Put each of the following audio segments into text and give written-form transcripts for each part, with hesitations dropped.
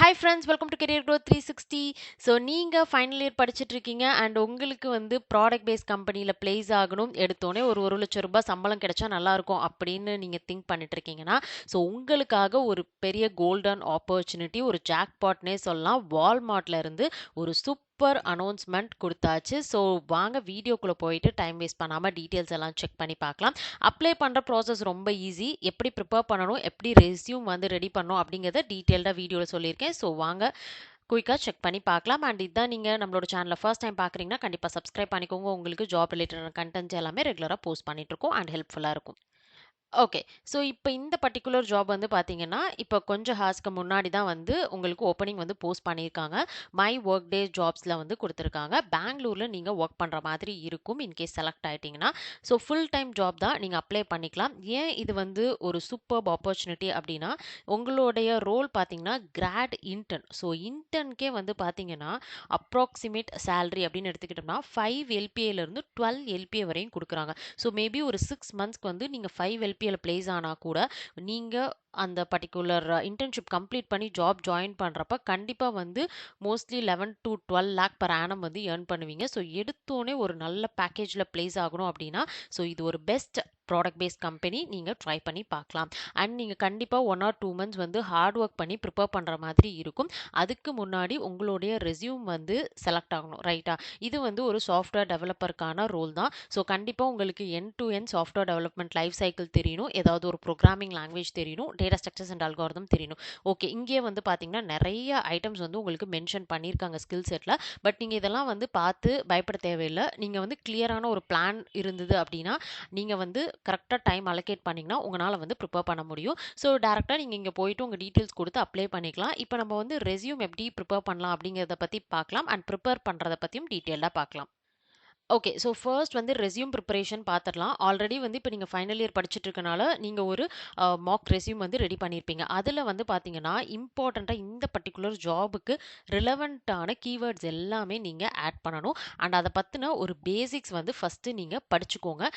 Hi friends, welcome to career growth 360. So நீங்கள் final year படிச்சுட்டு இருக்கீங்க அண்ட் உங்களுக்கு வந்து ப்ராடக்ட் பேஸ்ட் கம்பெனியில் பிளேஸ் ஆகணும், எடுத்தோடனே ஒரு லட்சம் ரூபாய் சம்பளம் கிடைச்சா நல்லாயிருக்கும் அப்படின்னு நீங்கள் திங்க் பண்ணிட்டு இருக்கீங்கன்னா, ஸோ உங்களுக்காக ஒரு பெரிய கோல்டன் ஆப்பர்ச்சுனிட்டி, ஒரு ஜாக்பாட்னே சொல்லலாம். வால்மார்ட்ல இருந்து ஒரு சூப்பர் அனௌன்ஸ்மெண்ட் கொடுத்தாச்சு. ஸோ வாங்க வீடியோக்குள்ளே போயிட்டு டைம் வேஸ்ட் பண்ணாமல் டீட்டெயில்ஸ் எல்லாம் செக் பண்ணி பார்க்கலாம். அப்ளை பண்ணுற ப்ராசஸ் ரொம்ப ஈஸி. எப்படி ப்ரிப்பேர் பண்ணணும், எப்படி ரெஸ்யூம் வந்து ரெடி பண்ணணும் அப்படிங்கிறத டீட்டெயில்டாக வீடியோவில் சொல்லியிருக்கேன். ஸோ வாங்க குயிக்காக செக் பண்ணி பார்க்கலாம். அண்ட் இதுதான் நீங்கள் நம்மளோட சேனலை ஃபர்ஸ்ட் டைம் பார்க்குறீங்கன்னா கண்டிப்பாக சப்ஸ்கிரைப் பண்ணிக்கோங்க. உங்களுக்கு ஜாப் ரிலேட்டடான கண்டென்ட்ஸ் எல்லாமே ரெகுலராக போஸ்ட் பண்ணிகிட்ருக்கோம் அண்ட் ஹெல்ப்ஃபுல்லாக இருக்கும். ஓகே. ஸோ இப்போ இந்த பர்ட்டிகுலர் ஜாப் வந்து பார்த்தீங்கன்னா, இப்போ கொஞ்சம் ஹார்ஸ்க்கு முன்னாடி தான் வந்து உங்களுக்கு ஓப்பனிங் வந்து போஸ்ட் பண்ணியிருக்காங்க. மை ஒர்க் டே ஜாப்ஸில் வந்து கொடுத்துருக்காங்க. பெங்களூரில் நீங்கள் ஒர்க் பண்ணுற மாதிரி இருக்கும் இன்கேஸ் செலக்ட் ஆகிட்டிங்கன்னா. ஸோ ஃபுல் டைம் ஜாப் தான், நீங்கள் அப்ளை பண்ணிக்கலாம். ஏன் இது வந்து ஒரு சூப்பர்ப் ஆப்பர்ச்சுனிட்டி அப்படின்னா, உங்களுடைய ரோல் பார்த்தீங்கன்னா கிராட் இன்டர்ன். ஸோ இன்டர்னுக்கே வந்து பார்த்தீங்கன்னா அப்ராக்சிமேட் சேலரி அப்படின்னு எடுத்துக்கிட்டோம்னா 5 எல்பிஏலேருந்து 12 எல்பிஏ வரையும் கொடுக்குறாங்க. ஸோ மேபி ஒரு 6 மந்த்ஸ்க்கு வந்து நீங்கள் 5 எல்பிஏல பிளேஸ் ஆனால் கூட நீங்கள் அந்த பர்டிகுலர் இன்டர்ன்ஷிப் கம்ப்ளீட் பண்ணி ஜாப் ஜாயின் பண்ணுறப்ப கண்டிப்பாக வந்து mostly 11 to 12 lakh per annum வந்து ஏர்ன் பண்ணுவீங்க. ஸோ எடுத்தோடனே ஒரு நல்ல பேக்கேஜில் பிளேஸ் ஆகணும் அப்படின்னா, ஸோ இது ஒரு பெஸ்ட் ப்ராடக்ட் பேஸ்ட் கம்பெனி, நீங்கள் ட்ரை பண்ணி பார்க்கலாம். அண்ட் நீங்கள் கண்டிப்பாக 1 or 2 months வந்து ஹார்ட் ஒர்க் பண்ணி ப்ரிப்பேர் பண்ணுற மாதிரி இருக்கும். அதுக்கு முன்னாடி உங்களுடைய ரெஸ்யூம் வந்து செலக்ட் ஆகணும், ரைட்டா? இது வந்து ஒரு சாஃப்ட்வேர் டெவலப்பருக்கான ரோல் தான். ஸோ கண்டிப்பாக உங்களுக்கு end to end software development life cycle தெரியணும், ஏதாவது ஒரு ப்ரோக்ராமிங் லாங்குவேஜ் தெரியணும், டேட்டா ஸ்ட்ரக்சர்ஸ் அண்ட் அல்காரிதம் தெரியணும். ஓகே, இங்கே வந்து பார்த்தீங்கன்னா நிறைய ஐட்டம்ஸ் வந்து உங்களுக்கு மென்ஷன் பண்ணியிருக்காங்க ஸ்கில் செட்டில். பட் நீங்கள் இதெல்லாம் வந்து பார்த்து பயப்பட தேவையில்லை. நீங்கள் வந்து கிளியரான ஒரு பிளான் இருந்தது அப்படின்னா, நீங்கள் வந்து கரெக்டாக டைம் அலோகேட் பண்ணிங்கன்னா உங்களால் வந்து ப்ரிப்பேர் பண்ண முடியும். ஸோ டேரெக்டாக நீங்கள் இங்கே போயிட்டு உங்கள் டீட்டெயில்ஸ் கொடுத்து அப்ளை பண்ணிக்கலாம். இப்போ நம்ம வந்து ரெஸ்யூம் எப்படி ப்ரிப்பேர் பண்ணலாம் அப்படிங்கிறத பற்றி பார்க்கலாம் அண்ட் ப்ரிப்பேர் பண்ணுறதை பற்றியும் டீட்டெயிலாக பார்க்கலாம். ஓகே. ஸோ ஃபர்ஸ்ட் வந்து ரெஸ்யூம் ப்ரிப்பரேஷன் பார்த்துடலாம். ஆல்ரெடி வந்து இப்போ நீங்கள் ஃபைனல் இயர் படிச்சுட்டு இருக்கனால நீங்கள் ஒரு மாக் ரெஸ்யூம் வந்து ரெடி பண்ணியிருப்பீங்க. அதில் வந்து பார்த்தீங்கன்னா இம்பார்ட்டண்ட்டாக இந்த பர்டிகுலர் ஜாபுக்கு ரிலவெண்ட்டான கீவேர்ட்ஸ் எல்லாமே நீங்கள் ஆட் பண்ணணும். அண்ட் அதை பற்றின ஒரு பேசிக்ஸ் வந்து ஃபஸ்ட்டு நீங்கள் படிச்சுக்கோங்க.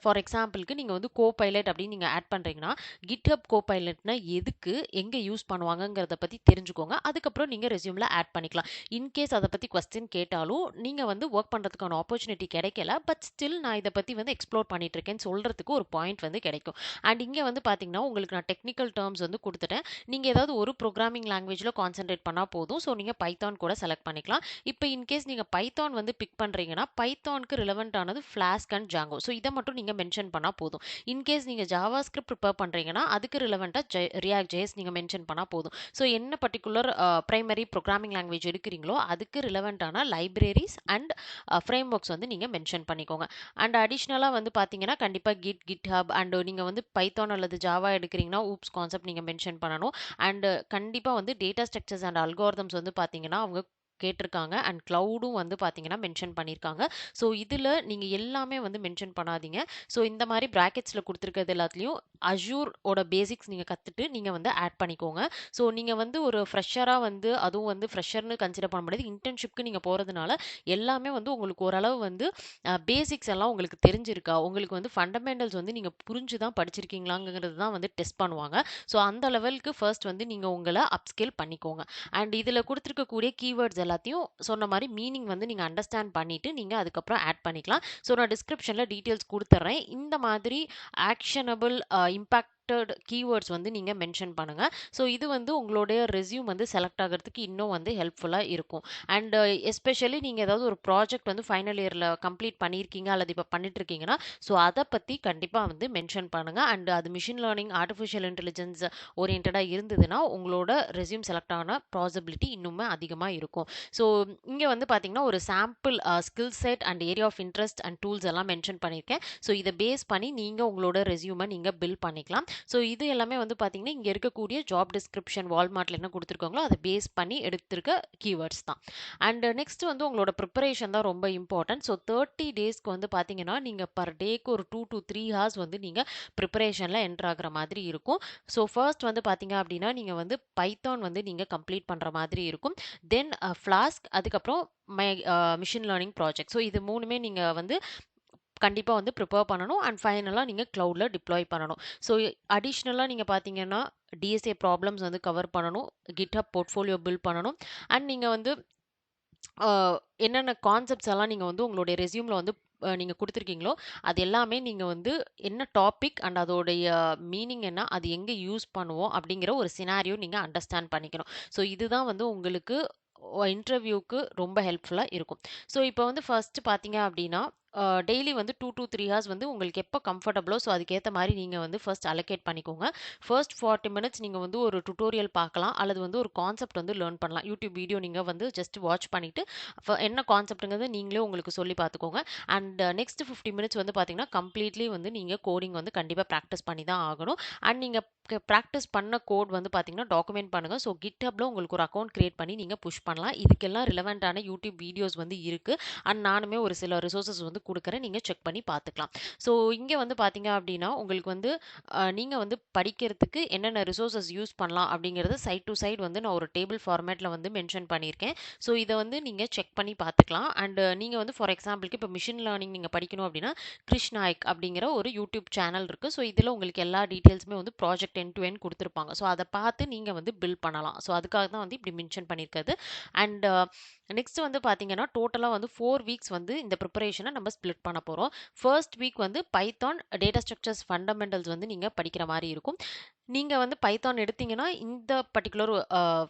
ஃபார் எக்ஸாம்பிளுக்கு நீங்கள் வந்து கோ பைலட் அப்படின்னு நீங்கள் ஆட் பண்ணுறீங்கன்னா, கிட்ஹப் கோ பைலட்னா எதுக்கு, எங்கே யூஸ் பண்ணுவாங்கங்கிறத பற்றி தெரிஞ்சுக்கோங்க. அதுக்கப்புறம் நீங்கள் ரெஸ்யூமில் ஆட் பண்ணிக்கலாம். இன்கேஸ் அதை பற்றி கொஸ்டின் கேட்டாலும் நீங்கள் வந்து ஒர்க் பண்ணுறதுக்கான ஆப்பர்ச்சுனிட்டி கிடைக்கல, பட் ஸ்டில் நான் இதை பற்றி வந்து எக்ஸ்ப்ளோர் பண்ணிட்டு இருக்கேன்னு சொல்கிறதுக்கு ஒரு பாயிண்ட் வந்து கிடைக்கும். அண்ட் இங்கே வந்து பார்த்தீங்கன்னா உங்களுக்கு நான் டெக்னிக்கல் டேர்ம்ஸ் வந்து கொடுத்துட்டேன். நீங்கள் ஏதாவது ஒரு ப்ரோக்ராமிங் லாங்குவேஜில் கான்சென்ட்ரேட் பண்ணால் போதும். ஸோ நீங்கள் பைத்தான் கூட செலக்ட் பண்ணிக்கலாம். இப்போ இன்கேஸ் நீங்கள் பைத்தான் வந்து பிக் பண்ணுறீங்கன்னா, பைத்தானுக்கு ரிலவெண்ட் ஆனது ஃப்ளாஸ்க் அண்ட் ஜாங்கோ. ஸோ இதை மட்டும் நீங்கள் மென்ஷன் பண்ணால் போதும். இன்கேஸ் நீங்கள் ஜாவா ஸ்கிரிப்ட் ப்ரிப்பேர் பண்ணுறீங்கன்னா, அதுக்கு ரிலவெண்ட்டாக ரியாக்ட் ஜேஎஸ் நீங்கள் மென்ஷன் பண்ணால் போதும். ஸோ என்ன பர்டிகுலர் பிரைமரி ப்ரோக்ராமிங் லாங்குவேஜ் எடுக்கிறீங்களோ அதுக்கு ரிலவெண்ட்டான லைப்ரரிஸ் அண்ட் ஃப்ரேம் ஒர்க்ஸ் வந்து நீங்கள் மென்ஷன் பண்ணிக்கோங்க. அண்ட் அடிஷ்னலாக வந்து பார்த்தீங்கன்னா கண்டிப்பாக கிட்ஹப் அண்ட் நீங்கள் வந்து பைத்தான் அல்லது ஜாவா எடுக்கிறீங்கன்னா ஊப்ஸ் கான்செப்ட் நீங்கள் மென்ஷன் பண்ணணும். அண்ட் கண்டிப்பாக வந்து டேட்டா ஸ்ட்ரக்சர்ஸ் அண்ட் அல்காரிதம்ஸ் வந்து பார்த்தீங்கன்னா அவங்க கேட்டிருக்காங்க. அண்ட் க்ளவுடும் வந்து பார்த்தீங்கன்னா மென்ஷன் பண்ணியிருக்காங்க. ஸோ இதில் நீங்கள் எல்லாமே வந்து மென்ஷன் பண்ணாதீங்க. ஸோ இந்த மாதிரி ப்ராக்கெட்ஸில் கொடுத்துருக்கிறது எல்லாத்துலேயும் அஜூரோட பேசிக்ஸ் நீங்கள் கற்றுட்டு நீங்கள் வந்து ஆட் பண்ணிக்கோங்க. ஸோ நீங்கள் வந்து ஒரு ஃப்ரெஷராக வந்து, அதுவும் வந்து ஃப்ரெஷர்னு கன்சிடர் பண்ண முடியாது, இன்டர்ன்ஷிப்க்கு நீங்கள் போகிறதுனால எல்லாமே வந்து உங்களுக்கு ஓரளவு வந்து பேசிக்ஸ் எல்லாம் உங்களுக்கு தெரிஞ்சிருக்கா, உங்களுக்கு வந்து ஃபண்டமெண்டல்ஸ் வந்து நீங்கள் புரிஞ்சு தான் படிச்சிருக்கீங்களாங்கிறது தான் வந்து டெஸ்ட் பண்ணுவாங்க. ஸோ அந்த லெவலுக்கு ஃபர்ஸ்ட் வந்து நீங்கள் உங்களை அப்ஸ்கேல் பண்ணிக்கோங்க. அண்ட் இதில் கொடுத்துருக்கக்கூடிய கீவேர்ட்ஸ் எல்லாத்தையும் சொன்ன மாதிரி மீனிங் வந்து நீங்கள் அண்டர்ஸ்டாண்ட் பண்ணிவிட்டு நீங்கள் அதுக்கப்புறம் ஆட் பண்ணிக்கலாம். ஸோ நான் டிஸ்கிரிப்ஷனில் டீட்டெயில்ஸ் கொடுத்துட்றேன். இந்த மாதிரி ஆக்ஷனபிள் இம்பாக்ட் கீவேர்ட்ஸ் வந்து நீங்கள் மென்ஷன் பண்ணுங்கள். ஸோ இது வந்து உங்களுடைய ரெஸ்யூம் வந்து செலக்ட் ஆகிறதுக்கு இன்னும் வந்து ஹெல்ப்ஃபுல்லாக இருக்கும். அண்ட் எஸ்பெஷலி நீங்கள் ஏதாவது ஒரு ப்ராஜெக்ட் வந்து ஃபைனல் இயரில் கம்ப்ளீட் பண்ணியிருக்கீங்க அல்லது இப்போ பண்ணிட்டு இருக்கீங்கன்னா, ஸோ அதை பற்றி கண்டிப்பாக வந்து மென்ஷன் பண்ணுங்கள். அண்ட் அது மிஷின் லேர்னிங், ஆர்டிஃபிஷியல் இன்டெலிஜென்ஸ் ஓரியன்டாக இருந்ததுன்னா உங்களோட ரெஸ்யூம் செலக்ட் ஆன பாசிபிலிட்டி இன்னுமே அதிகமாக இருக்கும். ஸோ இங்கே வந்து பார்த்தீங்கன்னா ஒரு sample skill set and area of interest and tools எல்லாம் மென்ஷன் பண்ணியிருக்கேன். ஸோ இதை பேஸ் பண்ணி நீங்கள் உங்களோட ரெஸ்யூமை நீங்கள் பில்ட் பண்ணிக்கலாம். ஸோ இது எல்லாமே வந்து பார்த்தீங்கன்னா இங்கே இருக்கக்கூடிய ஜாப் டிஸ்கிரிப்ஷன் வால்மார்ட்டில் என்ன கொடுத்துருக்காங்களோ அதை பேஸ் பண்ணி எடுத்திருக்க கீவேர்ட்ஸ் தான். அண்ட் நெக்ஸ்ட் வந்து உங்களோட ப்ரிப்பரேஷன் தான் ரொம்ப இம்பார்ட்டன்ட். ஸோ 30 டேஸ்க்கு வந்து பார்த்தீங்கன்னா நீங்கள் பர் டேக்கு ஒரு 2 to 3 hours வந்து நீங்கள் ப்ரிப்பரேஷனில் என்டர் ஆகிற மாதிரி இருக்கும். ஸோ ஃபர்ஸ்ட் வந்து பார்த்தீங்க அப்படின்னா நீங்கள் வந்து பைத்தான் வந்து நீங்கள் கம்ப்ளீட் பண்ணுற மாதிரி இருக்கும். தென் ஃப்ளாஸ்க், அதுக்கப்புறம் மிஷின் லேர்னிங் ப்ராஜெக்ட். ஸோ இது மூணுமே நீங்கள் வந்து கண்டிப்பா வந்து ப்ரிப்பேர் பண்ணணும். அண்ட் ஃபைனலா நீங்க கிளவுட்ல டிப்ளாய் பண்ணணும். ஸோ அடிஷ்னலா நீங்க பார்த்தீங்கன்னா, டிஎஸ்ஏ ப்ராப்ளம்ஸ் வந்து கவர் பண்ணணும். GitHub போர்ட்ஃபோலியோ பில்ட் பண்ணணும். அண்ட் நீங்க வந்து அ என்னென்ன கான்செப்ட்ஸ் எல்லாம் நீங்க வந்து உங்களுடைய ரெஸ்யூம்ல வந்து நீங்க குடுத்துருக்கீங்களோ, அது எல்லாமே நீங்க வந்து என்ன டாபிக் அண்ட் அதோடைய மீனிங் என்ன, அது எங்க யூஸ் பண்ணுவோம் அப்படிங்கிற ஒரு சினாரியோ நீங்க அண்டர்ஸ்டாண்ட் பண்ணிக்கணும். ஸோ இதுதான் வந்து உங்களுக்கு இன்டர்வியூக்கு ரொம்ப ஹெல்ப்ஃபுல்லா இருக்கும். ஸோ இப்போ வந்து ஃபர்ஸ்ட் பார்த்தீங்க அப்படின்னா, டெய்லி வந்து 2 to 3 ஹார்ஸ் வந்து உங்களுக்கு எப்போ கம்ஃபர்டபுளோ, ஸோ அதுக்கேத்த மாரி நீங்க வந்து ஃபர்ஸ்ட் அலோகேட் பண்ணிக்கோங்க. ஃபர்ஸ்ட் 40 மினிட்ஸ் நீங்க வந்து ஒரு டுட்டோரியல் பார்க்கலாம். அல்லது வந்து ஒரு கான்செப்ட் வந்து லேர்ன் பண்ணலாம். யூடியூப் வீடியோ நீங்க வந்து ஜஸ்ட் வாட்ச் பண்ணிட்டு, என்ன கான்செப்ட்ங்கிறத நீங்களே உங்களுக்கு சொல்லி பார்த்துக்கோங்க. அண்ட் நெக்ஸ்ட் 50 மினிட்ஸ் வந்து பார்த்தீங்கன்னா, கம்ப்ளீட்லி வந்து நீங்க கோடிங் வந்து கண்டிப்பா பிராக்டிஸ் பண்ணி தான் ஆகணும். அண்ட் நீங்க பிராக்டிஸ் பண்ண கோட் வந்து பார்த்தீங்கன்னா, டாக்குமெண்ட் பண்ணுங்க. ஸோ GitHubல உங்களுக்கு ஒரு அக்கவுண்ட் கிரியேட் பண்ணி நீங்க புஷ் பண்ணலாம். இதுக்கெல்லாம் ரிலவென்ட்டான யூடியூப் வீடியோஸ் வந்து இருக்கு. அண்ட் நானுமே ஒரு சில ரிசோர்ஸஸ் வந்து குடுக்குறேன். நீங்க செக் பண்ணி பார்த்துக்கலாம். ஸோ இங்க வந்து பார்த்தீங்க அப்படின்னா, உங்களுக்கு வந்து நீங்க வந்து படிக்கிறதுக்கு என்னென்ன ரிசோர்ஸஸ் யூஸ் பண்ணலாம் அப்படிங்கிறத சைட் டு சைட் வந்து நான் ஒரு டேபிள் ஃபார்மேட்ல வந்து மென்ஷன் பண்ணியிருக்கேன். ஸோ இத வந்து நீங்க செக் பண்ணி பார்த்துக்கலாம். அண்ட் நீங்க வந்து ஃபார் எக்ஸாம்பிளுக்கு இப்போ மிஷின் லேர்னிங் நீங்க படிக்கணும் அப்படின்னா, கிரிஷ் நாயக் அப்படிங்கிற ஒரு யூடியூப் சேனல் இருக்கு. ஸோ இதுல உங்களுக்கு எல்லா டீட்டெயில்ஸுமே வந்து ப்ராஜெக்ட் எண்ட் டு எண்ட் குடுத்துருப்பாங்க. ஸோ அத பார்த்து நீங்க வந்து பில்ட் பண்ணலாம். ஸோ அதுக்காக தான் வந்து இப்படி மென்ஷன் பண்ணியிருக்கிறது. அண்ட் நெக்ஸ்ட் வந்து பார்த்தீங்கன்னா, டோட்டலா வந்து 4 வீக்ஸ் வந்து இந்த ப்ரிப்பரேஷன நம்ம ஸ்ப்ளிட் பண்ண போறோம். ஃபர்ஸ்ட் வீக் வந்து பைத்தான் டேட்டா ஸ்ட்ரக்சர்ஸ் ஃபண்டமெண்டல்ஸ் வந்து நீங்க படிக்கிற மாரி இருக்கும். நீங்க வந்து பைத்தான் எடுத்தீங்கன்னா, இந்த பர்ட்டிகுலர்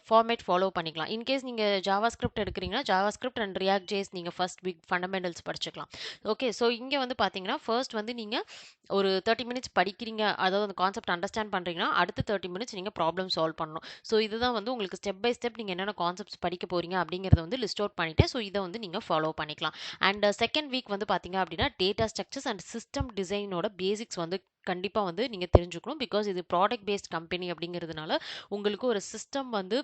ஃபார்மேட் ஃபாலோ பண்ணிக்கலாம். இன்கேஸ் நீங்க ஜாவாஸ்கிரிப்ட் எடுக்கிறீங்கன்னா, ஜாவாஸ்கிரிப்ட் அண்ட் ரியாக்ட் ஜேஎஸ் நீங்க ஃபர்ஸ்ட் வீக் ஃபண்டமெண்டல்ஸ் படிச்சுக்கலாம். ஓகே. ஸோ இங்க வந்து பார்த்தீங்கன்னா, ஃபர்ஸ்ட் வந்து நீங்க ஒரு 30 மினிட்ஸ் படிக்கிறீங்க. அதாவது அந்த கான்செப்ட் அண்டர்ஸ்டாண்ட் பண்றீங்கன்னா, அடுத்த 30 மினிட்ஸ் நீங்க ப்ராப்ளம் சால்வ் பண்ணணும். ஸோ இதுதான் வந்து உங்களுக்கு ஸ்டெப் பை ஸ்டெப் நீங்க என்னென்ன கான்செப்ட்ஸ் படிக்க போறீங்க அப்படிங்கிறத வந்து லிஸ்ட் அவுட் பண்ணிட்டேன். ஸோ இத வந்து நீங்க ஃபாலோ பண்ணிக்கலாம். அண்ட் செகண்ட் வீக் வந்து பார்த்தீங்க அப்படின்னா, டேட்டா ஸ்ட்ரக்சர்ஸ் அண்ட் சிஸ்டம் டிசைனோட பேசிக்ஸ் வந்து கண்டிப்பா வந்து நீங்க தெரிஞ்சுக்கணும். பிகாஸ் இது ப்ராடக்ட் பேஸ்ட் கம்பெனி அப்படிங்கிறதுனால, உங்களுக்கு ஒரு சிஸ்டம் வந்து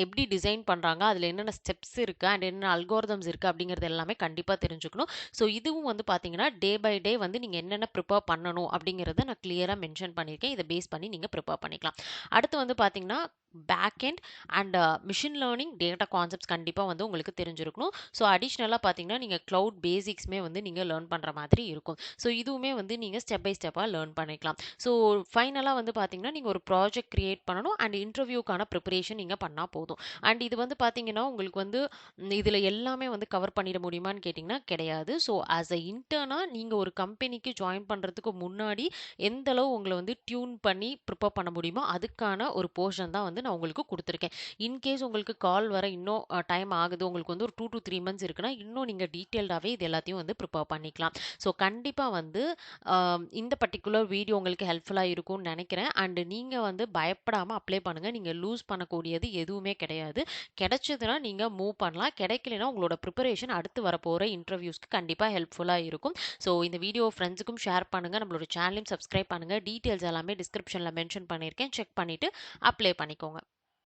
எப்படி டிசைன் பண்றாங்க, அதுல என்னென்ன ஸ்டெப்ஸ் இருக்கு அண்ட் என்னென்ன அல்கோரிதம்ஸ் இருக்கு அப்படிங்கிறது எல்லாமே கண்டிப்பா தெரிஞ்சுக்கணும். ஸோ இதுவும் வந்து பார்த்தீங்கன்னா, டே பை டே வந்து நீங்க என்னென்ன ப்ரிப்பேர் பண்ணணும் அப்படிங்கிறத நான் கிளியரா மென்ஷன் பண்ணியிருக்கேன். இத பேஸ் பண்ணி நீங்க ப்ரிப்பேர் பண்ணிக்கலாம். அடுத்து வந்து பார்த்தீங்கன்னா, back end and machine learning data concepts கண்டிப்பா வந்து உங்களுக்கு தெரிஞ்சிருக்கணும். ஸோ அடிஷ்னலா பார்த்தீங்கன்னா, நீங்க கிளவுட் பேசிக்ஸ்மே வந்து நீங்க லேர்ன் பண்ற மாதிரி இருக்கும். ஸோ இதுவுமே வந்து நீங்க ஸ்டெப் பை ஸ்டெப்பா லேர்ன் பண்ணிக்கலாம். ஸோ ஃபைனலா வந்து பார்த்தீங்கன்னா, நீங்க ஒரு ப்ராஜெக்ட் கிரியேட் பண்ணணும் அண்ட் இன்டர்வியூக்கான ப்ரிப்பரேஷன் நீங்க பண்ணா போதும். அண்ட் இது வந்து பார்த்தீங்கன்னா, உங்களுக்கு வந்து இதுல எல்லாமே வந்து கவர் பண்ணிட முடியுமான்னு கேட்டிங்கன்னா கிடையாது. ஸோ ஆஸ் அ இன்டர்னா நீங்க ஒரு கம்பெனிக்கு ஜாயின் பண்றதுக்கு முன்னாடி எந்த அளவு உங்கள வந்து டியூன் பண்ணி ப்ரிப்பேர் பண்ண முடியுமோ, அதுக்கான ஒரு போர்ஷன் தான் வந்து நான் உங்களுக்கு குடுத்துருக்கேன். இன்கேஸ் உங்களுக்கு கால் வர இன்னும் டைம் ஆகுது. உங்களுக்கு வந்து ஒரு 2 to 3 மந்த்ஸ் இருக்குன்னா, இன்னும் நீங்க டீட்டெயில்டாவே இது எல்லாத்தையும் வந்து ப்ரிப்பேர் பண்ணிக்கலாம். ஸோ கண்டிப்பா வந்து இந்த பர்ட்டிகுலர் வீடியோ உங்களுக்கு ஹெல்ப்ஃபுல்லா இருக்கும்னு நினைக்கிறேன். அண்ட் நீங்க வந்து பயப்படாம அப்ளை பண்ணுங்க. நீங்க லூஸ் பண்ணக்கூடியது எதுவுமே கிடையாது. கிடைச்சதுன்னா நீங்க மூவ் பண்ணலாம். கிடைக்கலனா உங்களோட ப்ரிப்பரேஷன் அடுத்து வரப்போற இன்டர்வியூஸ்க்கு கண்டிப்பா ஹெல்ப்ஃபுல்லா இருக்கும். ஸோ இந்த வீடியோ ஃப்ரெண்ட்ஸுக்கும் ஷேர் பண்ணுங்க. நம்மளோட சேனலையும் சப்ஸ்கிரைப் பண்ணுங்க. டீட்டெயில்ஸ் எல்லாமே டிஸ்கிரிப்ஷன்ல மென்ஷன் பண்ணியிருக்கேன். செக் பண்ணிட்டு அப்ளை பண்ணிக்கோங்க.